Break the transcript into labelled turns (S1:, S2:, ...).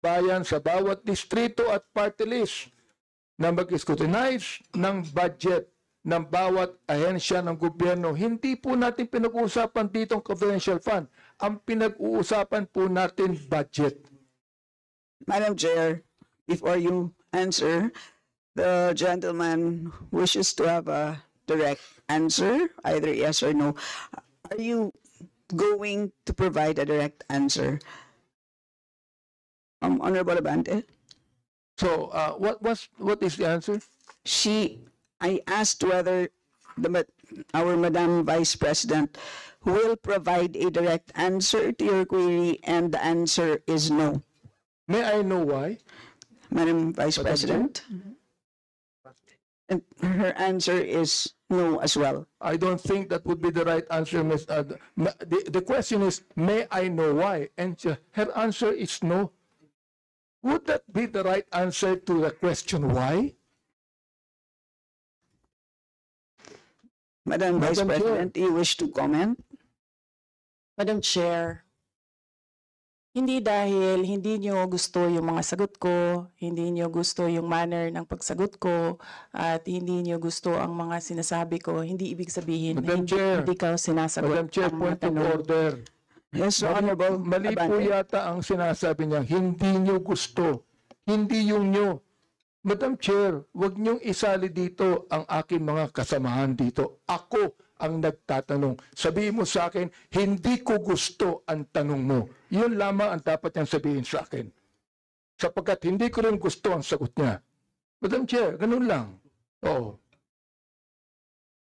S1: bayan sa bawat distrito at party list na mag-scrutinize ng budget ng bawat ahensya ng gobyerno. Hindi po natin pinag-uusapan dito ang confidential fund. Ang pinag-uusapan po natin budget.
S2: Madam Chair, before you answer, the gentleman wishes to have a direct answer, either yes or no. Are you going to provide a direct answer? Honorable Abante?
S1: So, what is the answer?
S2: I asked whether our Madam Vice President will provide a direct answer to your query, and the answer is no.
S1: May I know why?
S2: Madam Vice
S1: Madam
S2: President? And her answer is no as well.
S1: I don't think that would be the right answer, Ms. The question is, may I know why? And her answer is no. Would that be the right answer to the question why?
S2: Madam Vice
S1: Madam Chair.
S2: President, do you wish to comment?
S3: Madam Chair, hindi dahil hindi nyo gusto yung mga sagot ko, hindi nyo gusto yung manner ng pagsagot ko, at hindi nyo gusto ang mga sinasabi ko, hindi ibig sabihin na
S1: Madam Chair.
S3: hindi ka sinasagot
S1: Madam Chair,
S3: ang mga
S1: point of
S3: tanong.
S1: order.
S2: Yes, so Honorable
S1: Mali po
S2: Abante.
S1: yata ang sinasabi niya, hindi nyo gusto. Hindi yung nyo. Madam Chair, wag niyong isali dito ang aking mga kasamahan dito. Ako ang nagtatanong. Sabihin mo sa akin, hindi ko gusto ang tanong mo. Yun lamang ang dapat niyang sabihin sa akin. Sapagkat hindi ko rin gusto ang sagot niya. Madam Chair, ganun lang. Oo.